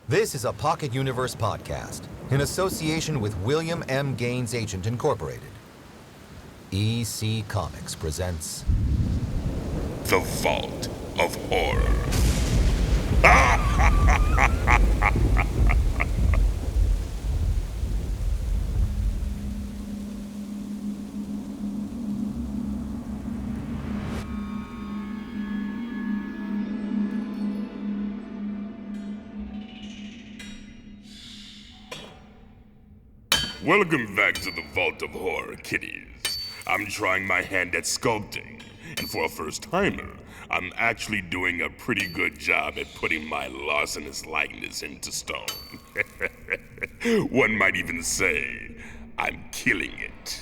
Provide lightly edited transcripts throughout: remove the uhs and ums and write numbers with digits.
This is a Pocket Universe podcast in association with William M. Gaines Agent Incorporated. EC Comics presents The Vault of Horror. Welcome back to the Vault of Horror, kiddies. I'm trying my hand at sculpting, and for a first-timer, I'm actually doing a pretty good job at putting my larcenous likeness into stone. One might even say, I'm killing it.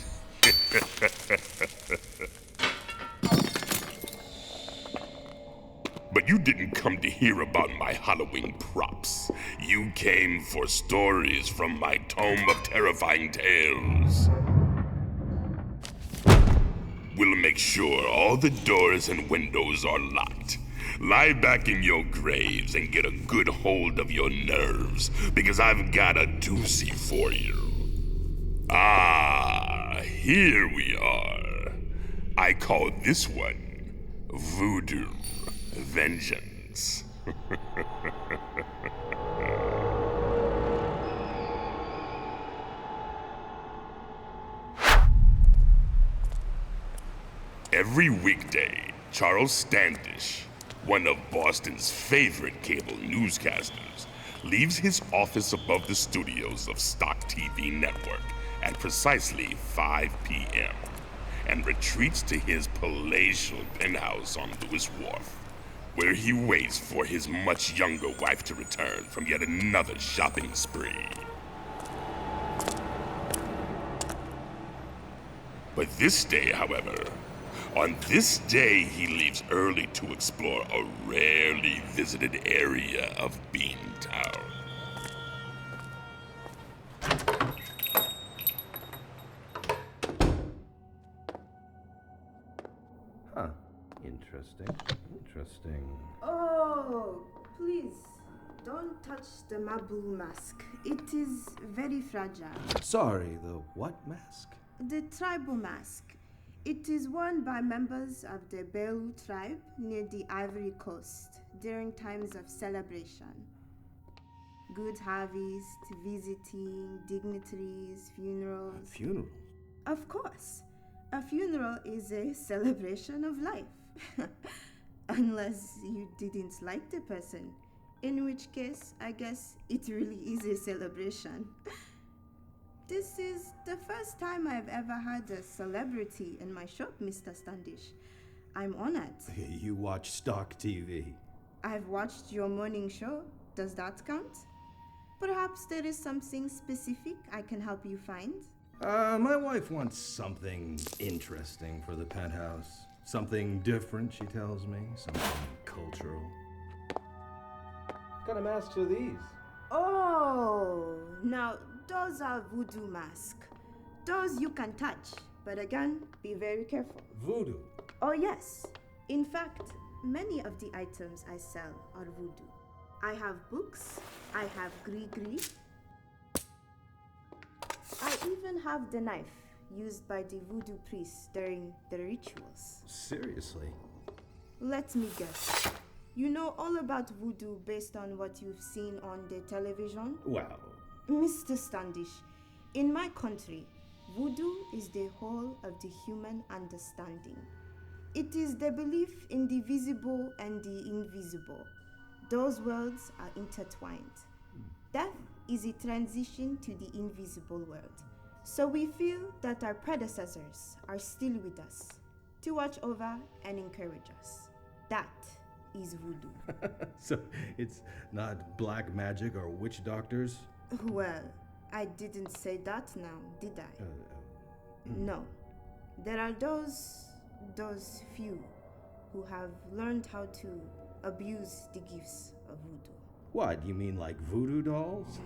But you didn't come to hear about my Halloween props. You came for stories from my tome of terrifying tales. We'll make sure all the doors and windows are locked. Lie back in your graves and get a good hold of your nerves, because I've got a doozy for you. Ah, here we are. I call this one Voodoo Vengeance. Every weekday, Charles Standish, one of Boston's favorite cable newscasters, leaves his office above the studios of Stock TV Network at precisely 5 p.m. and retreats to his palatial penthouse on Lewis Wharf, where he waits for his much younger wife to return from yet another shopping spree. But this day, however, on this day, he leaves early to explore a rarely visited area of Beantown. Huh. Interesting. Oh, please, don't touch the Mabu mask. It is very fragile. Sorry, the what mask? The tribal mask. It is worn by members of the Belu tribe near the Ivory Coast during times of celebration. Good harvest, visiting, dignitaries, funerals. Funeral? Of course. A funeral is a celebration of life. Unless you didn't like the person, in which case, I guess it really is a celebration. This is the first time I've ever had a celebrity in my shop, Mr. Standish. I'm honored. You watch Stock TV. I've watched your morning show. Does that count? Perhaps there is something specific I can help you find? My wife wants something interesting for the penthouse. Something different, she tells me. Something cultural. What kind of masks are these? Oh, now those are voodoo masks. Those you can touch, but again, be very careful. Voodoo? Oh yes. In fact, many of the items I sell are voodoo. I have books, I have gris-gris. I even have the knife used by the voodoo priests during the rituals. Seriously? Let me guess. You know all about voodoo based on what you've seen on the television? Well, Mr. Standish, in my country, voodoo is the whole of the human understanding. It is the belief in the visible and the invisible. Those worlds are intertwined. Death is a transition to the invisible world. So we feel that our predecessors are still with us to watch over and encourage us. That is voodoo. so it's not black magic or witch doctors? Well, I didn't say that now, did I? No. There are those few who have learned how to abuse the gifts of voodoo. What, you mean like voodoo dolls?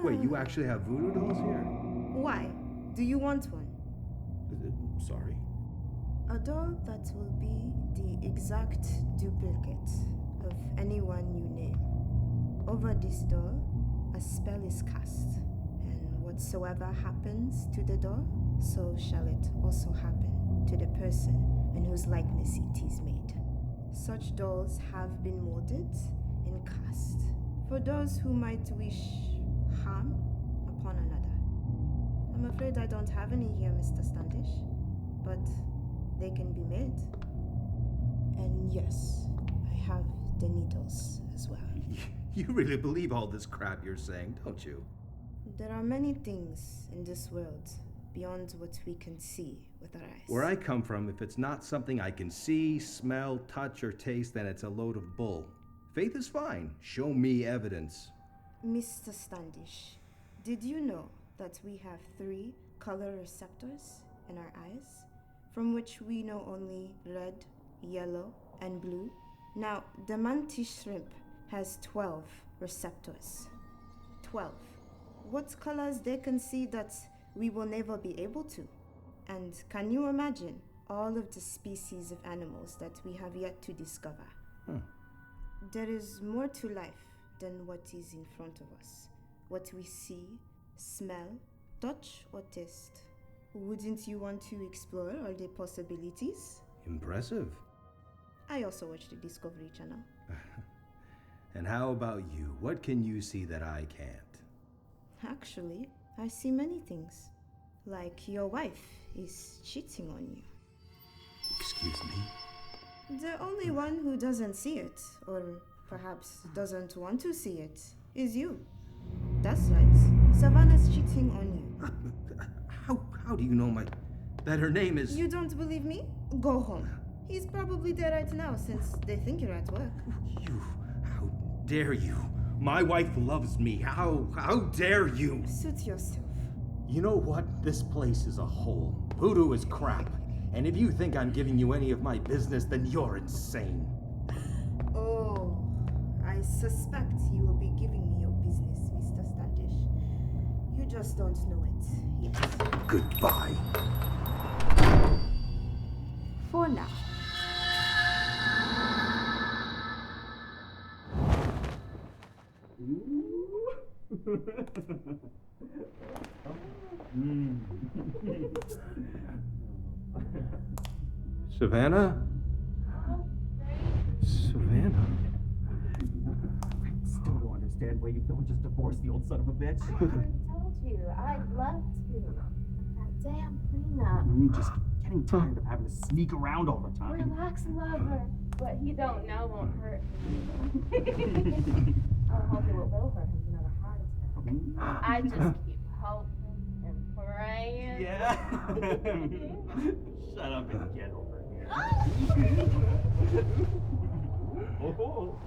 Wait, you actually have voodoo dolls here? Why? Do you want one? Sorry? A doll that will be the exact duplicate of of anyone you name. Over this door, a spell is cast, and whatsoever happens to the door, so shall it also happen to the person in whose likeness it is made. Such dolls have been molded and cast for those who might wish harm upon another. I'm afraid I don't have any here, Mr. Standish, but they can be made. And yes, I have the needles as well. You really believe all this crap you're saying, don't you? There are many things in this world beyond what we can see with our eyes. Where I come from, if it's not something I can see, smell, touch, or taste, then it's a load of bull. Faith is fine. Show me evidence. Mr. Standish, did you know that we have 3 color receptors in our eyes, from which we know only red, yellow, and blue? Now, the mantis shrimp has 12 receptors. 12. What colors they can see that we will never be able to? And can you imagine all of the species of animals that we have yet to discover? There is more to life than what is in front of us. What we see, smell, touch, or taste. Wouldn't you want to explore all the possibilities? Impressive. I also watch the Discovery Channel. And how about you? What can you see that I can't? Actually, I see many things. Like your wife is cheating on you. Excuse me? The only one who doesn't see it, or perhaps doesn't want to see it, is you. That's right. Savannah's cheating on you. How do you know that her name is... You don't believe me? Go home. He's probably there right now since they think you're at work. How dare you? My wife loves me. How dare you? Suit yourself. You know what? This place is a hole. Voodoo is crap. And if you think I'm giving you any of my business, then you're insane. Oh, I suspect you will be giving me your business, Mr. Standish. You just don't know it yet. Goodbye. For now. Savannah? Savannah? I still don't understand why you don't just divorce the old son of a bitch. I already told you, I'd love to. That damn prenup. I'm just getting tired of having to sneak around all the time. Relax, lover. What you don't know won't hurt. I hope it will hurt him another heart attack. I just keep hoping and praying. Yeah. Shut up and get over here. Oh.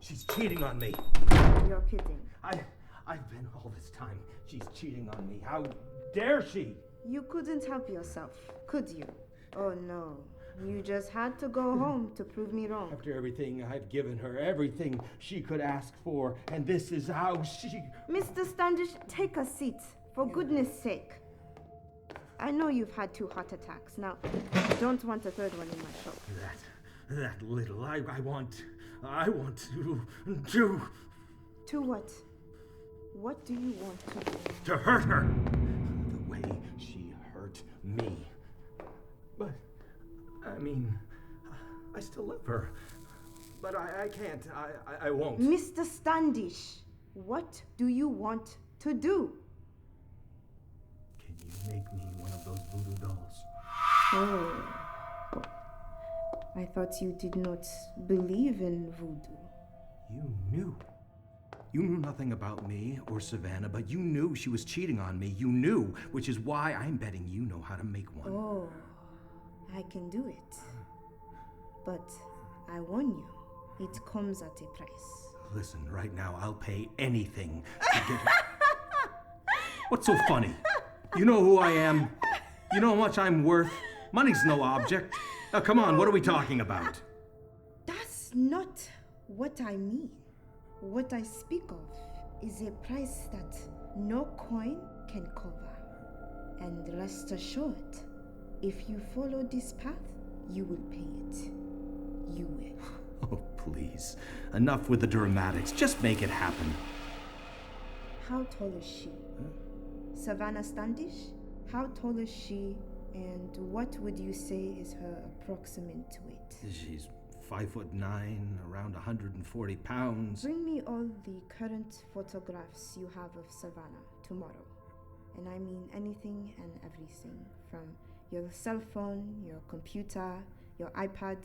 She's cheating on me. You're kidding. I've been all this time. She's cheating on me. How dare she? You couldn't help yourself, could you? Oh no. You just had to go home to prove me wrong. After everything I've given her, everything she could ask for, and this is how she... Mr. Standish, take a seat, for goodness sake. I know you've had 2 heart attacks. Now, I don't want a third one in my show. That little, I want to... To what? What do you want to do? To hurt her! The way she hurt me. But, I mean, I still love her. But I can't, I won't. Mr. Standish, what do you want to do? Can you make me one of those voodoo dolls? Oh. I thought you did not believe in voodoo. You knew. You knew nothing about me or Savannah, but you knew she was cheating on me. You knew, which is why I'm betting you know how to make one. Oh, I can do it. But I warn you, it comes at a price. Listen, right now, I'll pay anything to get her. What's so funny? You know who I am. You know how much I'm worth. Money's no object. Now, come on, what are we talking about? That's not what I mean. What I speak of is a price that no coin can cover. And rest assured, if you follow this path, you will pay it. You will. Oh, please. Enough with the dramatics. Just make it happen. How tall is she? Savannah Standish? How tall is she, and what would you say is her approximate weight? She's 5'9", around 140 pounds. Bring me all the current photographs you have of Savannah tomorrow. And I mean anything and everything, from your cell phone, your computer, your iPad.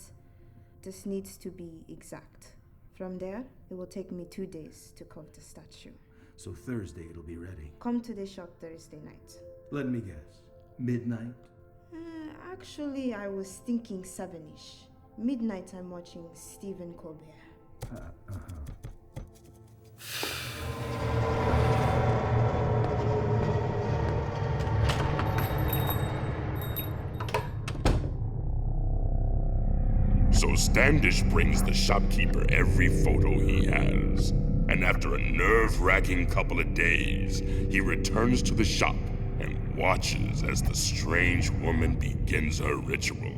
This needs to be exact. From there, it will take me 2 days to carve the statue. So Thursday it'll be ready. Come to the shop Thursday night. Let me guess. Midnight? Actually, I was thinking 7-ish. Midnight, I'm watching Stephen Colbert. So Standish brings the shopkeeper every photo he has. And after a nerve-wracking couple of days, he returns to the shop and watches as the strange woman begins her ritual,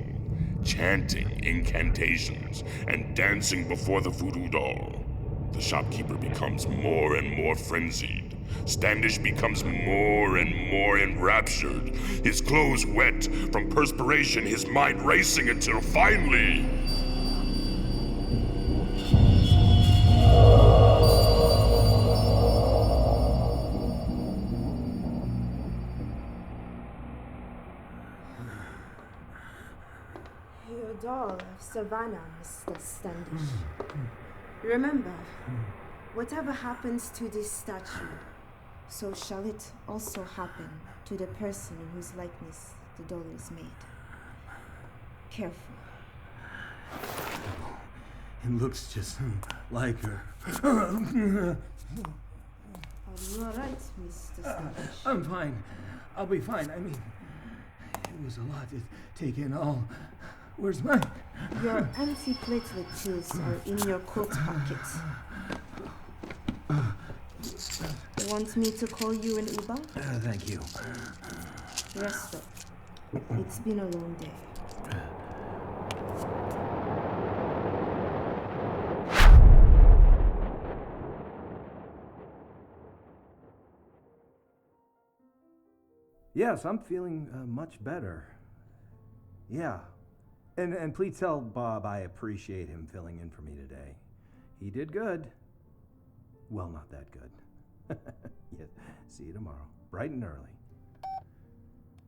chanting incantations and dancing before the voodoo doll. The shopkeeper becomes more and more frenzied. Standish becomes more and more enraptured, his clothes wet from perspiration, his mind racing until finally... Your doll of Savannah, Mr. Standish. Remember, whatever happens to this statue, so shall it also happen to the person in whose likeness the doll is made. Careful. It looks just like her. Are you alright, Mr. Standish? I'm fine. I'll be fine. I mean, it was a lot to take in all. Where's mine? Your anti-platelet pills are in your coat pocket. Want me to call you an Uber? Thank you. Rest up. It's been a long day. Yes, I'm feeling much better. Yeah. And please tell Bob I appreciate him filling in for me today. He did good. Well, not that good. Yes, see you tomorrow, bright and early.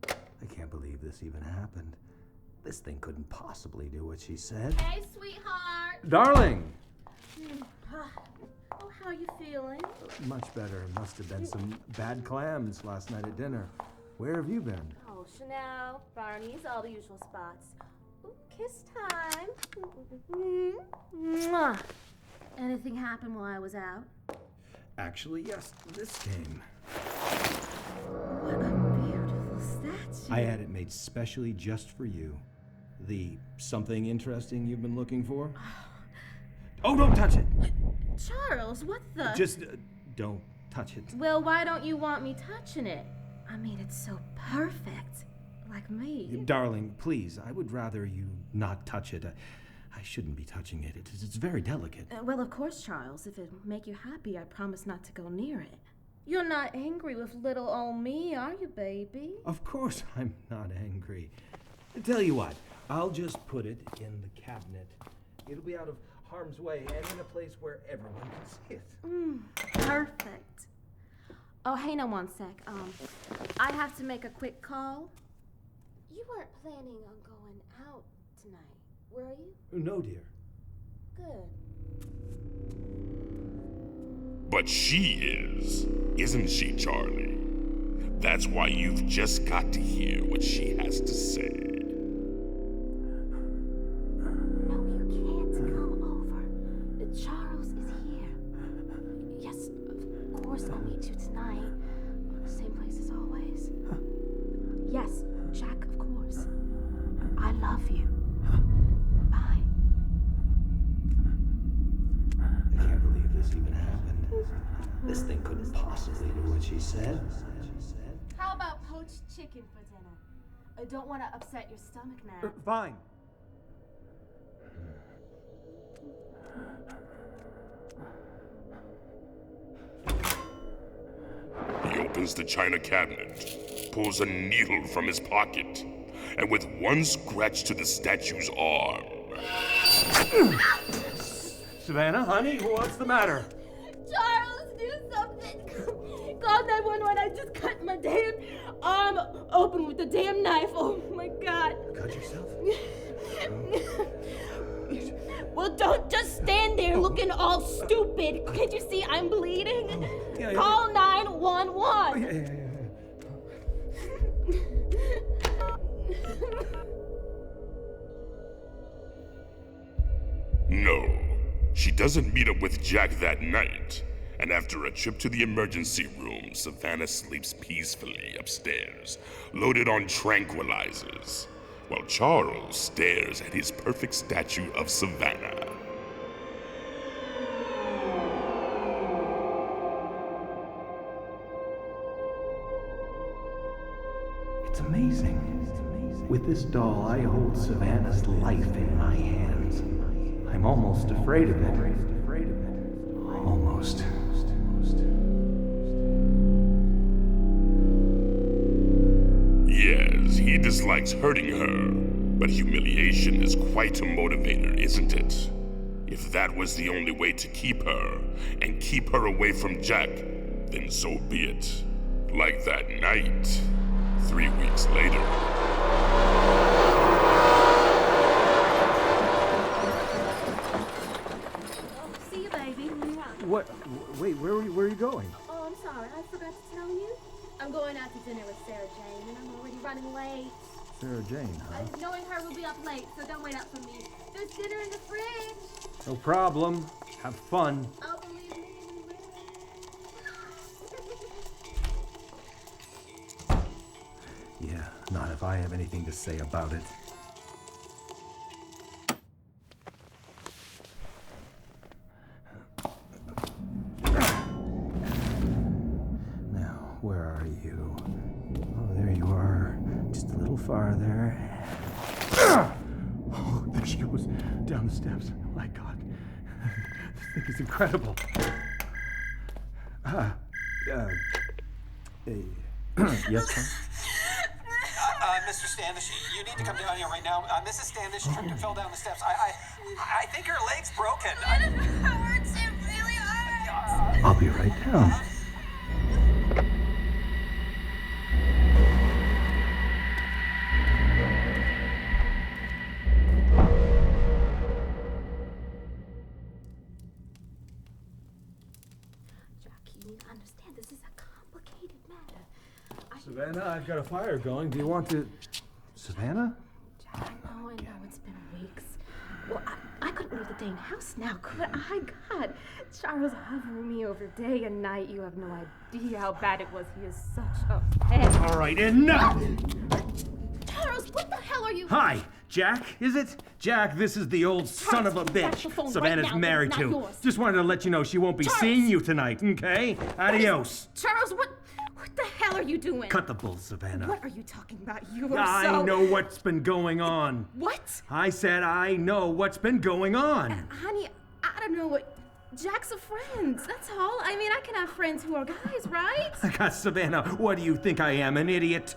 I can't believe this even happened. This thing couldn't possibly do what she said. Hey, sweetheart. Darling! Oh, how you feeling? Much better. Must have been some bad clams last night at dinner. Where have you been? Oh, Chanel, Barney's, all the usual spots. Ooh, kiss time. Mwah. Anything happened while I was out? Actually, yes, this came. What a beautiful statue. I had it made specially just for you. The something interesting you've been looking for? Oh, don't touch it! Charles, what the? Just don't touch it. Well, why don't you want me touching it? I mean, it's so perfect. Like me. Darling, please, I would rather you not touch it. I shouldn't be touching it. It's very delicate. Well, of course, Charles. If it'll make you happy, I promise not to go near it. You're not angry with little old me, are you, baby? Of course I'm not angry. Tell you what, I'll just put it in the cabinet. It'll be out of harm's way and in a place where everyone can see it. Perfect. Oh, hang on one sec. I have to make a quick call. You weren't planning on going out tonight, were you? No, dear. Good. But she is, isn't she, Charlie? That's why you've just got to hear what she has to say. No, you can't come over. Charles is here. Yes, of course I'll meet you tonight. Same place as always. Yes, Jack, of course. I love you. Bye. I can't believe this even happened. This thing couldn't possibly do what she said. How about poached chicken for dinner? I don't want to upset your stomach now. Fine. He opens the china cabinet, pulls a needle from his pocket, and with one scratch to the statue's arm. Savannah, honey, what's the matter? Charles, do something! Call 911, I just cut my damn arm open with the damn knife. Oh my god. Cut yourself? Well, don't just stand there looking all stupid. Can't you see I'm bleeding? Yeah. Call 911. Yeah. No, she doesn't meet up with Jack that night. And after a trip to the emergency room, Savannah sleeps peacefully upstairs, loaded on tranquilizers, while Charles stares at his perfect statue of Savannah. It's amazing. With this doll, I hold Savannah's life in my hands. I'm almost afraid of it. Almost. Yes, he dislikes hurting her, but humiliation is quite a motivator, isn't it? If that was the only way to keep her, and keep her away from Jack, then so be it. Like that night, 3 weeks later. See you, baby. What? Wait, where are you going? Oh, I'm sorry. I forgot to tell you. I'm going out to dinner with Sarah Jane, and I'm already running late. Sarah Jane, huh? Knowing her will be up late, so don't wait up for me. There's dinner in the fridge. No problem. Have fun. Oh, believe me, we will. Yeah, not if I have anything to say about it. Now, where are you? Oh, there you are. Just a little farther. Oh, there she goes. Down the steps. My God. This thing is incredible. Yes, sir? Mr. Standish, you need to come down here right now. Mrs. Standish tripped and fell down the steps. I think her leg's broken. It hurts. It really hurts. I'll be right down. Jack, you need to understand this is a complicated matter. Savannah, I've got a fire going. Do you want to... Savannah? Jack, I know it's been weeks. Well, I couldn't leave the dang house now, could I? God, Charles hovering me over day and night. You have no idea how bad it was. He is such a pest. All right, enough! Charles, what the hell are you... Hi, Jack, is it? Jack, this is the old son of a give me back bitch the phone right Savannah's now, married it's to. not yours. Just wanted to let you know she won't be Charles! seeing you tonight, okay? Adios. Charles, what the hell are you doing? Cut the bull, Savannah. What are you talking about? You are I know what's been going on. What? I said I know what's been going on. Honey, I don't know what... Jack's a friend, that's all. I mean, I can have friends who are guys, right? God, Savannah, what do you think I am, an idiot?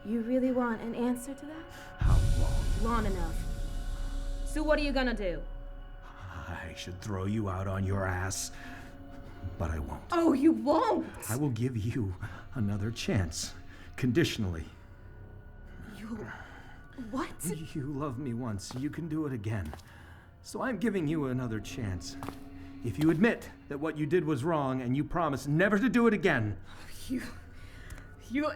You really want an answer to that? How long? Long enough. So what are you gonna do? I should throw you out on your ass, but I won't. Oh, you won't! I will give you another chance, conditionally. You... What? You loved me once, you can do it again. So I'm giving you another chance. If you admit that what you did was wrong and you promise never to do it again. You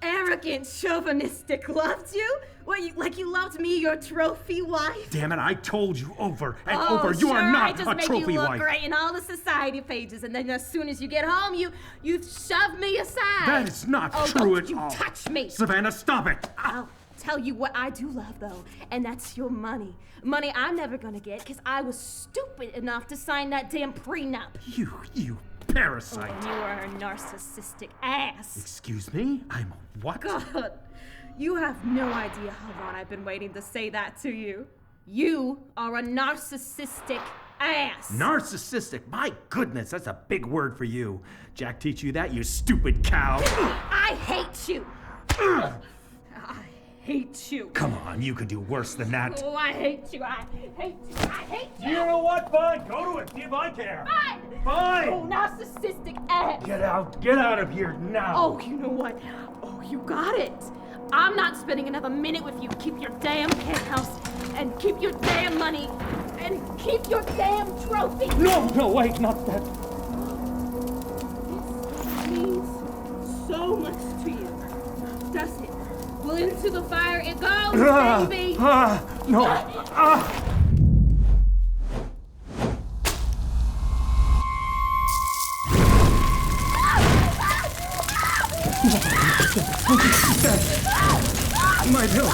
arrogant, chauvinistic loved you? What, you loved me, your trophy wife? Damn it, I told you over and Oh, over, you sure, are I not just a make trophy you look wife. great in all the society pages, and then as soon as you get home, you shove me aside. That is not Oh, true don't at you all. touch me. Savannah, stop it. I'll tell you what I do love, though, and that's your money. Money I'm never gonna get because I was stupid enough to sign that damn prenup. You parasite. And you are a narcissistic ass. Excuse me? I'm a what? God, you have no idea how long I've been waiting to say that to you. You are a narcissistic ass. Narcissistic? My goodness, that's a big word for you. Jack teach you that, you stupid cow? I hate you. I hate you. Come on, you could do worse than that. Oh, I hate you. I hate you. I hate you. You know what? Fine, go to it. See if I care. Fine. Fine. Oh, narcissistic ass. Get out of here now. Oh, you know what? Oh, you got it. I'm not spending another minute with you. Keep your damn penthouse and keep your damn money and keep your damn trophy. No, wait, not that. This means so much to you, does it? Well, into the fire it goes, baby. No. My bill.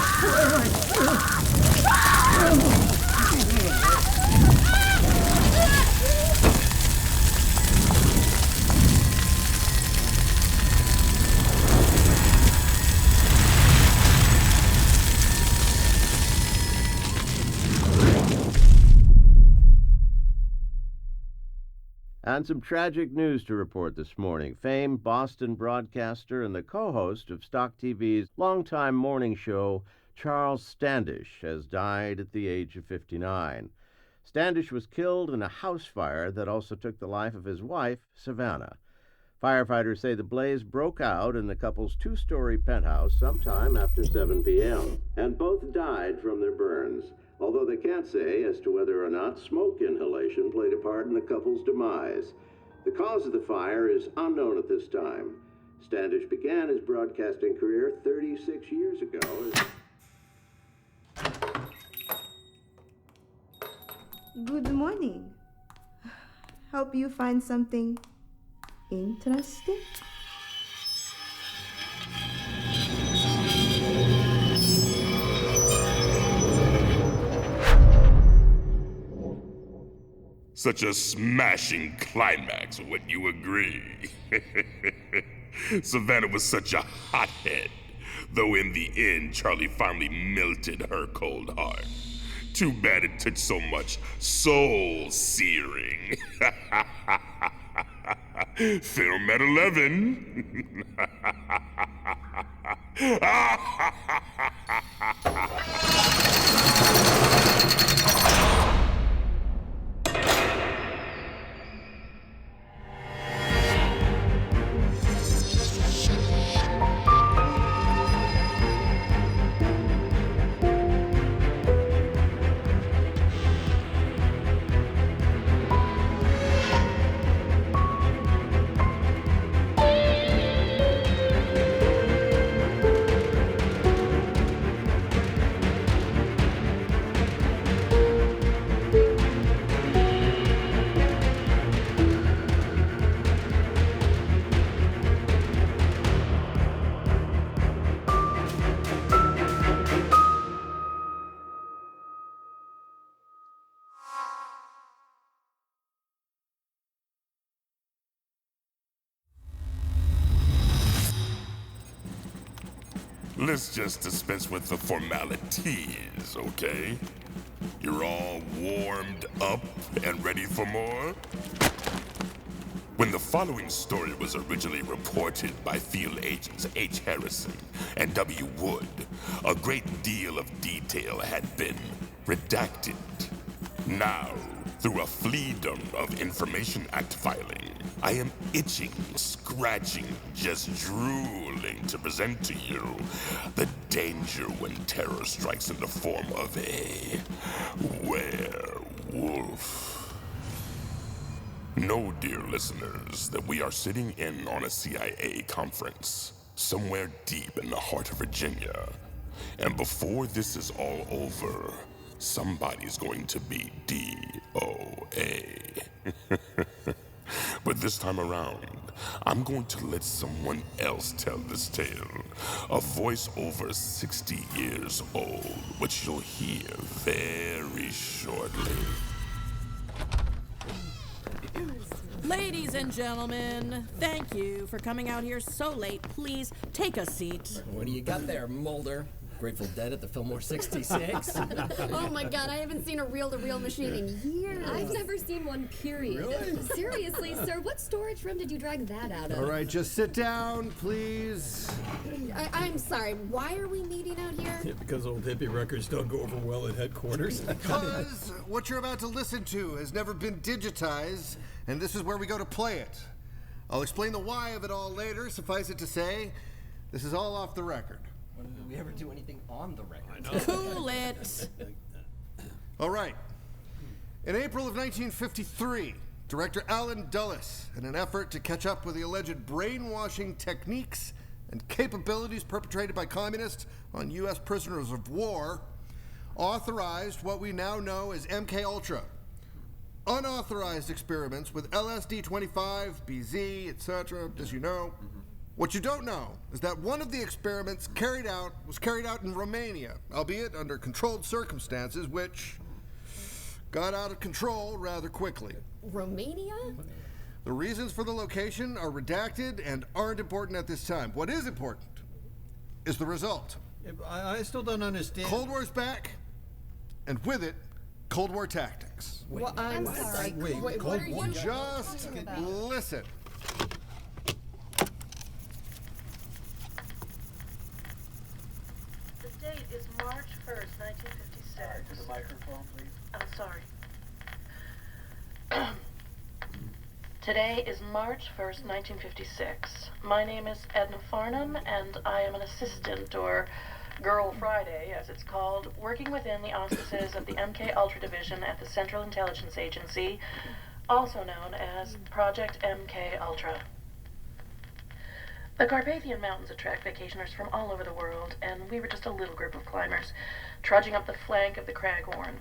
And some tragic news to report this morning. Famed Boston broadcaster and the co-host of Stock TV's longtime morning show, Charles Standish, has died at the age of 59. Standish was killed in a house fire that also took the life of his wife, Savannah. Firefighters say the blaze broke out in the couple's two-story penthouse sometime after 7 p.m., and both died from their burns, although they can't say as to whether or not smoke inhalation played a part in the couple's demise. The cause of the fire is unknown at this time. Standish began his broadcasting career 36 years ago. Good morning. Hope you find something interesting. Such a smashing climax, wouldn't you agree? Savannah was such a hothead, though in the end, Charlie finally melted her cold heart. Too bad it took so much soul-searing. Film at 11. Let's just dispense with the formalities, okay? You're all warmed up and ready for more? When the following story was originally reported by field agents H. Harrison and W. Wood, a great deal of detail had been redacted. Now, through a fleedom of Information Act filing, I am itching, scratching, just drooling to present to you the danger when terror strikes in the form of a werewolf. Know, dear listeners, that we are sitting in on a CIA conference somewhere deep in the heart of Virginia. And before this is all over, somebody's going to be DOA. But this time around, I'm going to let someone else tell this tale. A voice over 60 years old, which you'll hear very shortly. Ladies and gentlemen, thank you for coming out here so late. Please take a seat. What do you got there, Mulder? Grateful Dead at the Fillmore 66? Oh my god, I haven't seen a reel-to-reel machine in years. I've never seen one, period. Really? Seriously, sir, what storage room did you drag that out of? All right, just sit down, please. I'm sorry, why are we meeting out here? Yeah, because old hippie records don't go over well at headquarters. Because what you're about to listen to has never been digitized, and this is where we go to play it. I'll explain the why of it all later. Suffice it to say, this is all off the record. When did we ever do anything on the record? Cool it. All right. In April of 1953, director Alan Dulles, in an effort to catch up with the alleged brainwashing techniques and capabilities perpetrated by communists on U.S. prisoners of war, authorized what we now know as MK Ultra. Unauthorized experiments with LSD-25, BZ, etc., as you know. What you don't know is that one of the experiments was carried out in Romania, albeit under controlled circumstances, which got out of control rather quickly. Romania? The reasons for the location are redacted and aren't important at this time. What is important is the result. I still don't understand. Cold War's back, and with it, Cold War tactics. Wait, well, I'm sorry. Wait, what are you just listen. The date is March 1st, 1956. To the microphone, please. I'm sorry. Today is March 1st, 1956. My name is Edna Farnham, and I am an assistant, or Girl Friday, as it's called, working within the auspices of the MK Ultra Division at the Central Intelligence Agency, also known as Project MK Ultra. The Carpathian Mountains attract vacationers from all over the world, and we were just a little group of climbers, trudging up the flank of the Craghorn.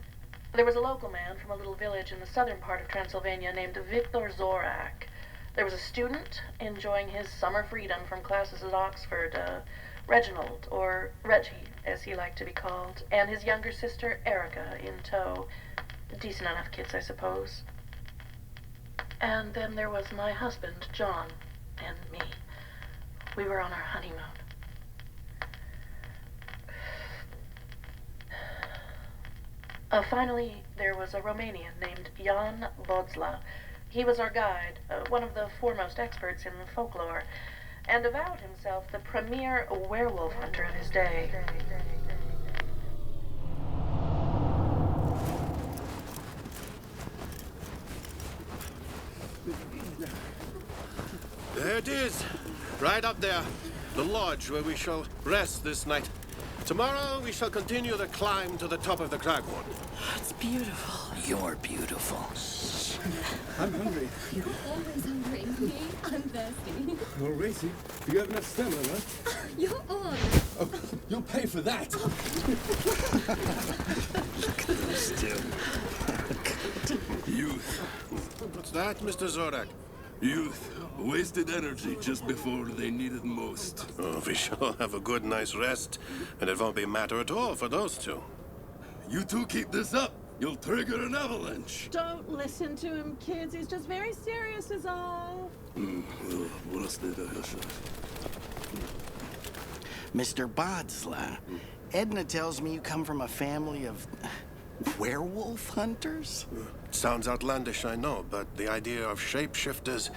There was a local man from a little village in the southern part of Transylvania named Viktor Zorak. There was a student enjoying his summer freedom from classes at Oxford, Reginald, or Reggie, as he liked to be called, and his younger sister, Erica, in tow. Decent enough kids, I suppose. And then there was my husband, John, and me. We were on our honeymoon. Finally, there was a Romanian named Jan Bodzla. He was our guide, one of the foremost experts in folklore, and avowed himself the premier werewolf hunter of his day. There it is, right up there, the lodge where we shall rest this night. Tomorrow we shall continue the climb to the top of the Craghorn. It's beautiful. You're beautiful. I'm hungry. You're always hungry. Me, I'm thirsty. Well, Racy, you have enough stamina, huh? You're on. Oh, you'll pay for that. Look at those two. Youth. What's that, Mr. Zorak? Youth. Wasted energy just before they need it most. Oh, we shall have a good, nice rest, and it won't be a matter at all for those two. You two keep this up. You'll trigger an avalanche. Don't listen to him, kids. He's just very serious is all. Mr. Bodzla, Edna tells me you come from a family of werewolf hunters? Sounds outlandish, I know, but the idea of shapeshifters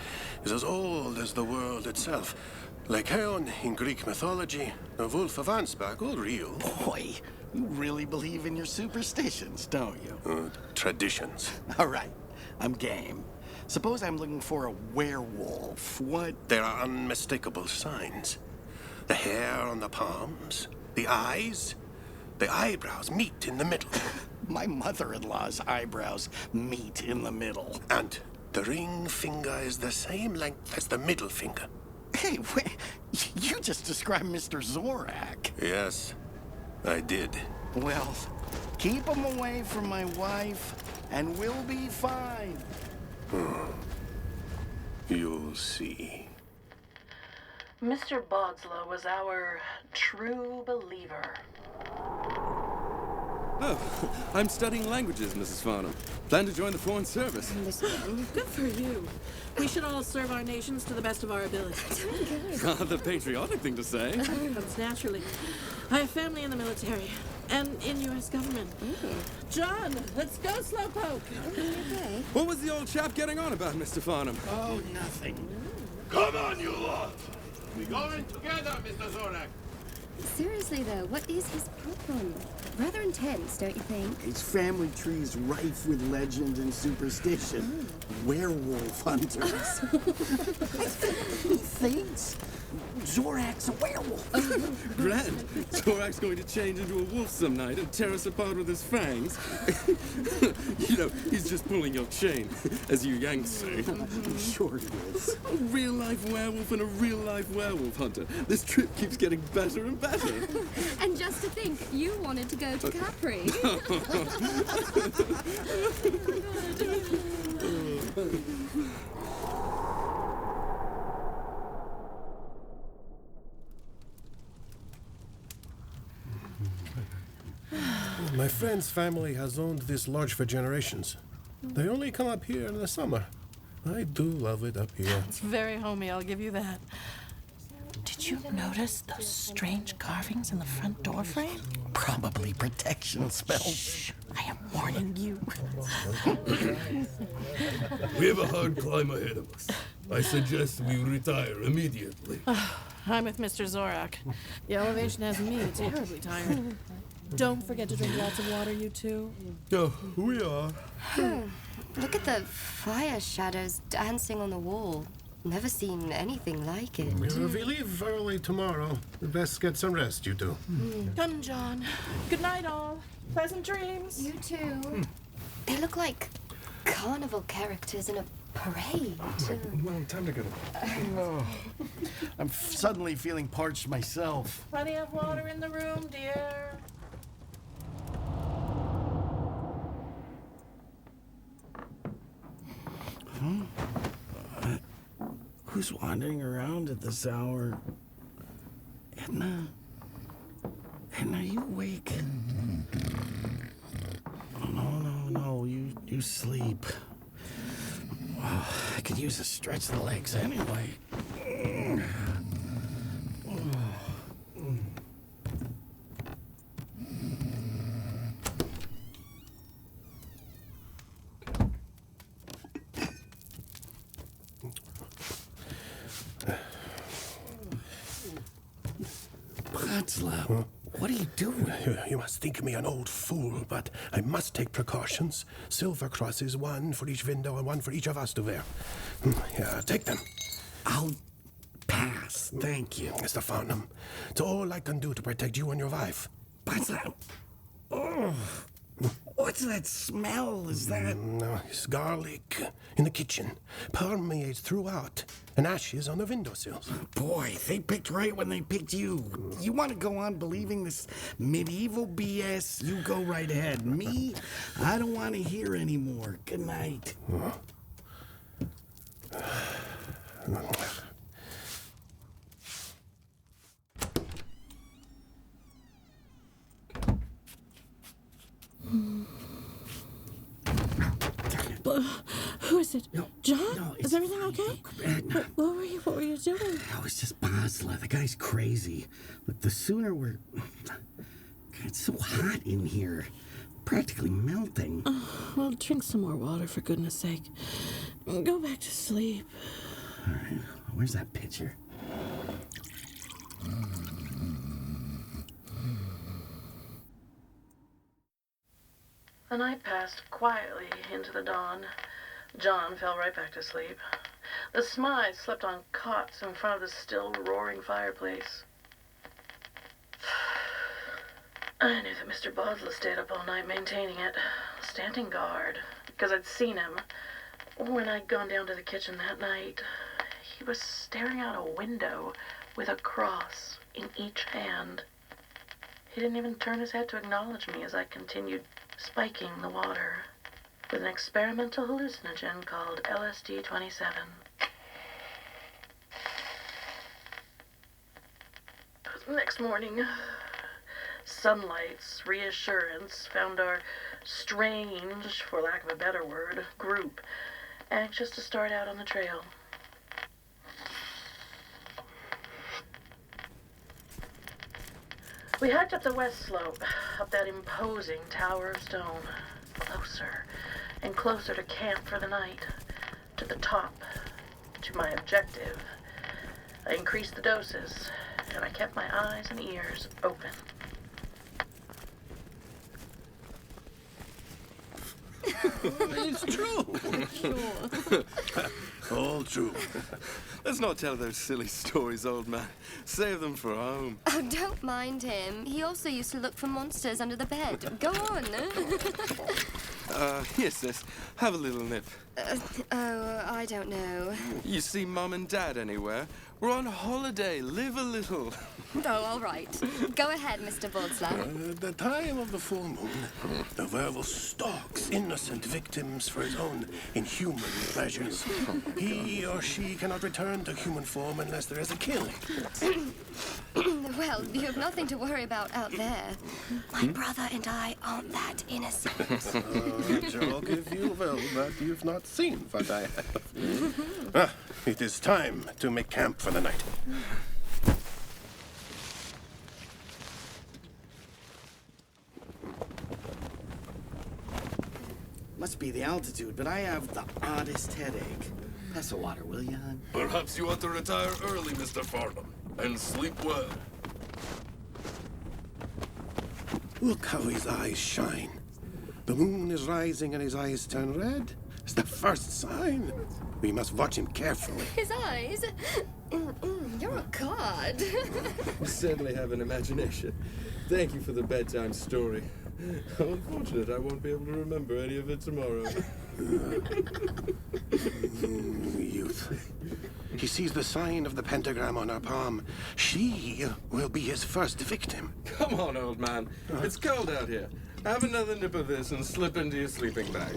is as old as the world itself. Lycaon in Greek mythology, the Wolf of Ansbach, all real. Boy, you really believe in your superstitions, don't you? Traditions. All right, I'm game. Suppose I'm looking for a werewolf. What? There are unmistakable signs. The hair on the palms, the eyes, the eyebrows meet in the middle. My mother-in-law's eyebrows meet in the middle. And the ring finger is the same length as the middle finger. Hey, wait, you just described Mr. Zorak. Yes, I did. Well, keep him away from my wife, and we'll be fine. You'll see. Mr. Bodsla was our true believer. Oh, I'm studying languages, Mrs. Farnham. Plan to join the Foreign Service. Good for you. We should all serve our nations to the best of our ability. Rather patriotic thing to say. Comes naturally. I have family in the military and in U.S. government. John, let's go, Slowpoke. What was the old chap getting on about, Mr. Farnham? Oh, nothing. Come on, you lot! We going together, Mr. Zorak. Seriously, though, what is his problem? Rather intense, don't you think? His family tree's rife with legend and superstition. Werewolf hunters. He thinks Zorak's a werewolf. Grand. Zorak's going to change into a wolf some night and tear us apart with his fangs. You know, he's just pulling your chain, as you Yanks say. Sure he is. A real-life werewolf and a real-life werewolf hunter. This trip keeps getting better and better. And just to think, you wanted to go to Capri. My friend's family has owned this lodge for generations. They only come up here in the summer. I do love it up here. It's very homey, I'll give you that. Did you notice those strange carvings in the front door frame? Probably protection spells. Shh, I am warning you. We have a hard climb ahead of us. I suggest we retire immediately. I'm with Mr. Zorak. The elevation has me terribly tired. Don't forget to drink lots of water, you two. Oh, we are. Look at the fire shadows dancing on the wall. Never seen anything like it. We leave early tomorrow. Best get some rest, you two. Come, John. Good night, all. Pleasant dreams. You too. They look like carnival characters in a parade. Well, time to go. I'm suddenly feeling parched myself. Plenty of water in the room, dear. Who's wandering around at this hour? Edna? Edna, are you awake? Oh, no. You sleep. Oh, I could use a stretch of the legs anyway. Bodsla, what are you doing? You must think me an old fool, but I must take precautions. Silver crosses, one for each window and one for each of us to wear. Yeah, take them. I'll pass, thank you. Mr. Farnham, it's all I can do to protect you and your wife. Bodsla, what's that smell? Is that... No, it's garlic in the kitchen. Permeates throughout. And ashes on the windowsills. Boy, they picked right when they picked you. You want to go on believing this medieval BS? You go right ahead. Me, I don't want to hear anymore. Good night. Who is it? No, John? no, Is everything okay? What were you doing? Oh, it's just Bodsla. The guy's crazy. Look, the sooner we're... God, it's so hot in here. Practically melting. Well, drink some more water, for goodness sake. Go back to sleep. All right. Where's that pitcher? The night passed quietly into the dawn. John fell right back to sleep. The Smythes slept on cots in front of the still roaring fireplace. I knew that Mr. Bodsla stayed up all night maintaining it, standing guard, because I'd seen him. When I'd gone down to the kitchen that night, he was staring out a window with a cross in each hand. He didn't even turn his head to acknowledge me as I continued spiking the water with an experimental hallucinogen called LSD-27. Next morning, sunlight's reassurance found our strange, for lack of a better word, group anxious to start out on the trail. We hiked up the west slope, up that imposing tower of stone, closer and closer to camp for the night, to the top, to my objective. I increased the doses, and I kept my eyes and ears open. It's true. All true. Let's not tell those silly stories, old man. Save them for home. Oh, don't mind him. He also used to look for monsters under the bed. Go on. Here, sis. Have a little nip. I don't know. You see Mom and Dad anywhere? We're on holiday. Live a little. Oh, all right. Go ahead, Mr. Bultzler. At the time of the full moon, the werewolf stalks innocent victims for his own inhuman pleasures. He or she cannot return to human form unless there is a killing. Well, you have nothing to worry about out there. My brother and I aren't that innocent. Joke if you will, but you've not seen what I have. It is time to make camp for the night. Must be the altitude, but I have the oddest headache. Pass the water, will you, hon? Perhaps you want to retire early, Mr. Farnham, and sleep well. Look how his eyes shine. The moon is rising and his eyes turn red. It's the first sign. We must watch him carefully. His eyes? You're a god. You certainly have an imagination. Thank you for the bedtime story. How unfortunate I won't be able to remember any of it tomorrow. Youth. He sees the sign of the pentagram on her palm. She will be his first victim. Come on, old man. It's cold out here. Have another nip of this and slip into your sleeping bag.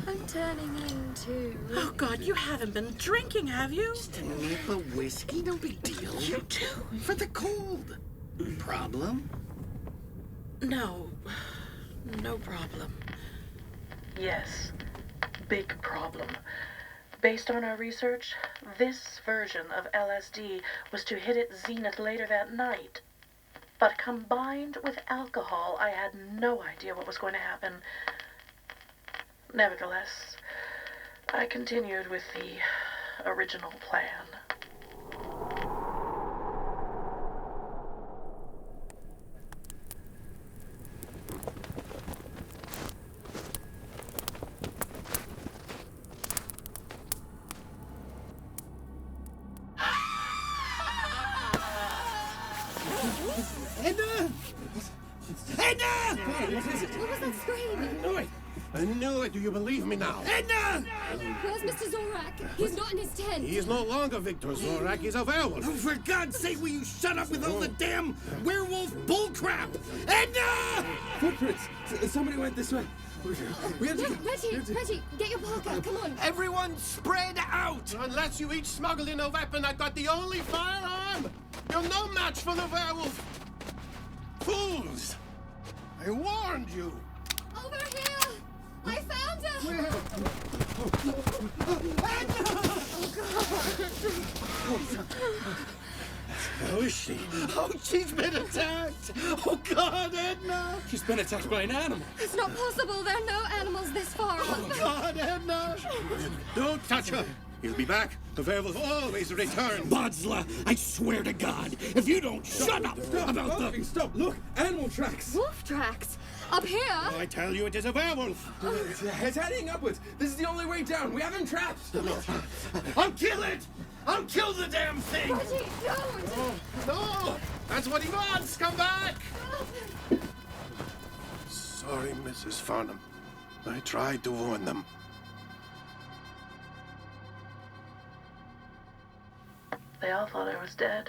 I'm turning into... Oh, God, you haven't been drinking, have you? Just a nip of whiskey, no big deal. You too. For the cold. Problem? No. No problem. Yes, big problem. Based on our research, this version of LSD was to hit its zenith later that night. But combined with alcohol, I had no idea what was going to happen. Nevertheless, I continued with the original plan. Edna! Edna! What was that scream? I knew it. Do you believe me now? Edna! Where's Mr. Zorak? He's not in his tent. He is no longer Victor Zorak. He's a werewolf. Oh, for God's sake, will you shut up with all the damn werewolf bullcrap? Edna! Footprints! Somebody went this way. We have to go. Reggie, get your parka. Come on. Everyone spread out! Unless you each smuggled in a weapon, I've got the only firearm! You're no match for the werewolf! Fools! I warned you! Over here! I found her! Where? Oh, God. How is she? Oh, she's been attacked! Oh, God, Edna! She's been attacked by an animal. It's not possible. There are no animals this far up. Oh, God, Edna! Don't touch her! He'll be back. The werewolf always returns. Bodzla, I swear to God, if you don't shut up about the... Stop! Look! Animal tracks! Wolf tracks? Up here? I tell you, it is a werewolf. It's heading upwards. This is the only way down. We have him trapped. I'll kill it! I'll kill the damn thing! Reggie, don't! Oh, no! That's what he wants! Come back! Sorry, Mrs. Farnham. I tried to warn them. They all thought I was dead.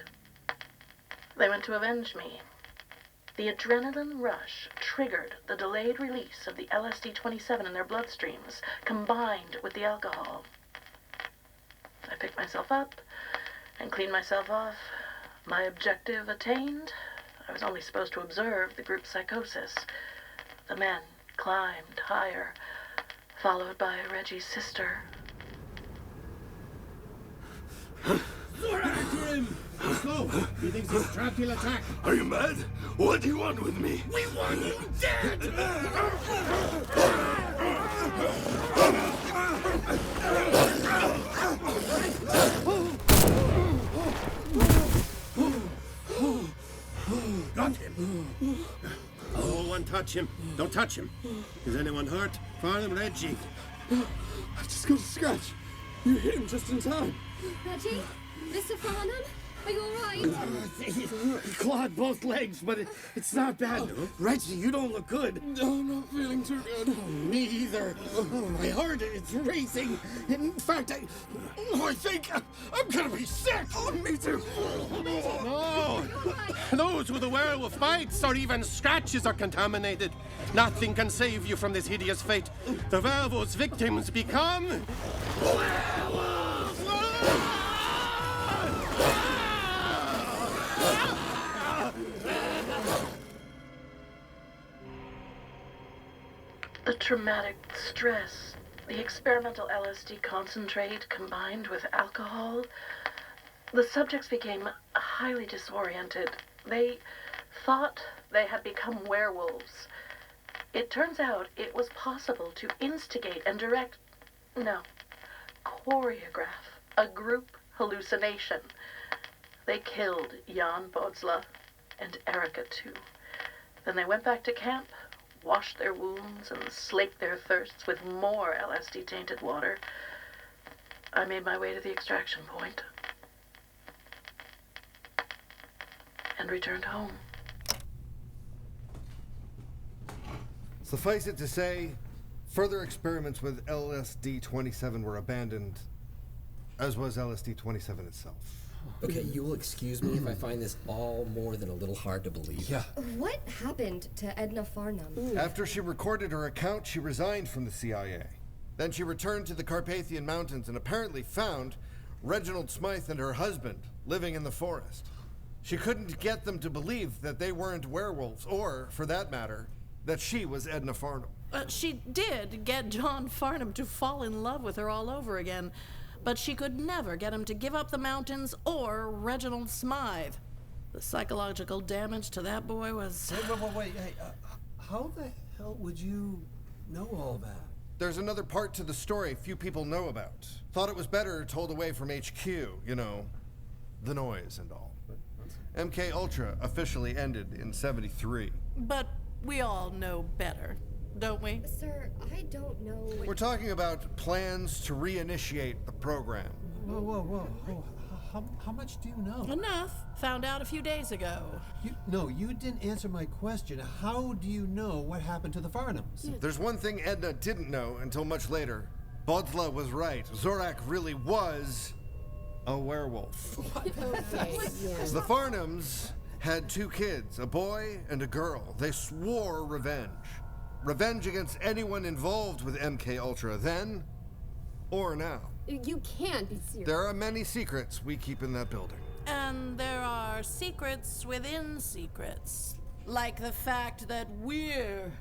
They went to avenge me. The adrenaline rush triggered the delayed release of the LSD-27 in their bloodstreams, combined with the alcohol. I picked myself up and cleaned myself off My objective attained. I was only supposed to observe the group psychosis. The men climbed higher, followed by Reggie's sister. After him! Let's go! He thinks he's trapped, he'll attack. Are you mad? What do you want with me? We want you dead! Got him. No one touch him. Don't touch him. Is anyone hurt? Farnham, Reggie. I just got a scratch. You hit him just in time. Reggie? Mr. Farnham? Are you alright? He clawed both legs, but it's not bad. Reggie, you don't look good. No, I'm not feeling too good. Me either. My heart is racing. In fact, I think I'm gonna be sick. Oh, me too. No! Those with the werewolf bites or even scratches are contaminated. Nothing can save you from this hideous fate. The werewolf's victims become... werewolves! The traumatic stress, the experimental LSD concentrate combined with alcohol, the subjects became highly disoriented. They thought they had become werewolves. It turns out it was possible to instigate and choreograph a group hallucination. They killed Jan Bodzla and Erica too. Then they went back to camp, washed their wounds, and slaked their thirsts with more LSD-tainted water. I made my way to the extraction point and returned home. Suffice it to say, further experiments with LSD-27 were abandoned, as was LSD-27 itself. Okay, you will excuse me if I find this all more than a little hard to believe. Yeah. What happened to Edna Farnham? After she recorded her account, she resigned from the CIA. Then she returned to the Carpathian Mountains and apparently found Reginald Smythe and her husband living in the forest. She couldn't get them to believe that they weren't werewolves, or, for that matter, that she was Edna Farnham. She did get John Farnham to fall in love with her all over again, but she could never get him to give up the mountains or Reginald Smythe. The psychological damage to that boy was... Wait. Hey, how the hell would you know all that? There's another part to the story few people know about. Thought it was better told away from HQ, you know, the noise and all. MK Ultra officially ended in '73. But we all know better, don't we? Sir, I don't know... We're talking about plans to reinitiate the program. Whoa. How much do you know? Enough. Found out a few days ago. You didn't answer my question. How do you know what happened to the Farnhams? There's one thing Edna didn't know until much later. Bodzla was right. Zorak really was a werewolf. The Farnhams had 2 kids, a boy and a girl. They swore revenge. Revenge against anyone involved with MK Ultra then or now. You can't be serious. There are many secrets we keep in that building. And there are secrets within secrets. Like the fact that we're...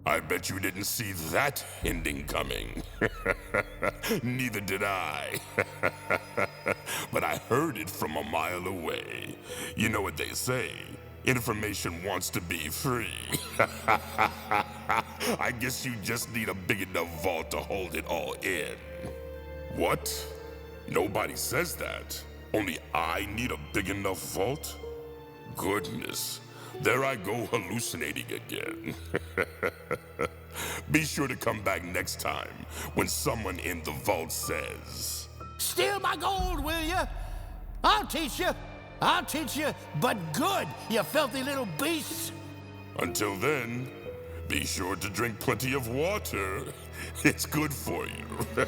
I bet you didn't see that ending coming. Neither did I. But I heard it from a mile away. You know what they say, information wants to be free. I guess you just need a big enough vault to hold it all in. What? Nobody says that. Only I need a big enough vault? Goodness. There I go hallucinating again. Be sure to come back next time when someone in the vault says, Steal my gold, will you? I'll teach you, but good, you filthy little beasts. Until then, Be sure to drink plenty of water. It's good for you.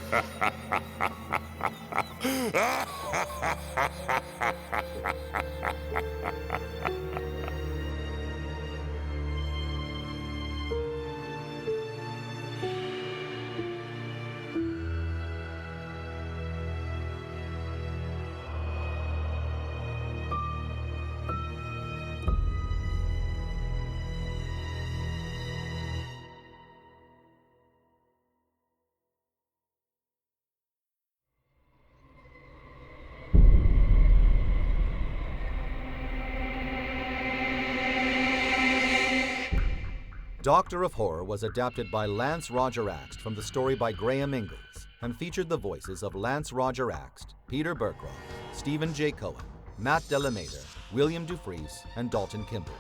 Doctor of Horror was adapted by Lance Roger Axt from the story by Graham Ingalls and featured the voices of Lance Roger Axt, Peter Burcroft, Stephen J. Cohen, Matt Delamater, William Dufresne, and Dalton Kimball.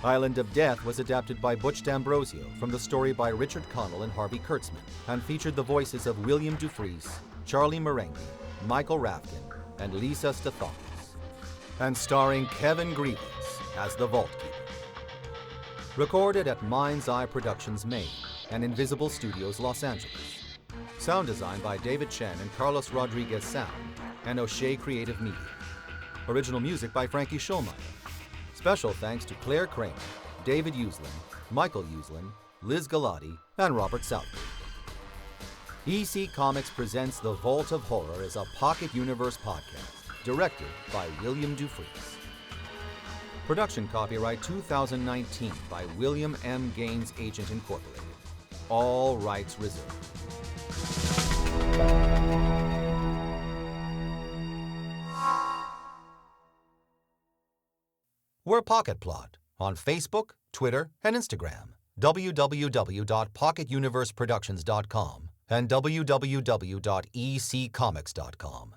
Island of Death was adapted by Butch D'Ambrosio from the story by Richard Connell and Harvey Kurtzman and featured the voices of William Dufresne, Charlie Marenghi, Michael Rafkin, and Lisa Stathonis, and starring Kevin Grievous as the Vault Keeper. Recorded at Mind's Eye Productions, Maine, and Invisible Studios, Los Angeles. Sound design by David Chen and Carlos Rodriguez Sound, and O'Shea Creative Media. Original music by Frankie Schulmeyer. Special thanks to Claire Kramer, David Uslin, Michael Uslin, Liz Galati, and Robert Southwood. EC Comics presents The Vault of Horror as a Pocket Universe podcast, directed by William Dufresne. Production copyright 2019 by William M. Gaines Agent Incorporated. All rights reserved. We're Pocket Plot on Facebook, Twitter, and Instagram. www.pocketuniverseproductions.com and www.eccomics.com.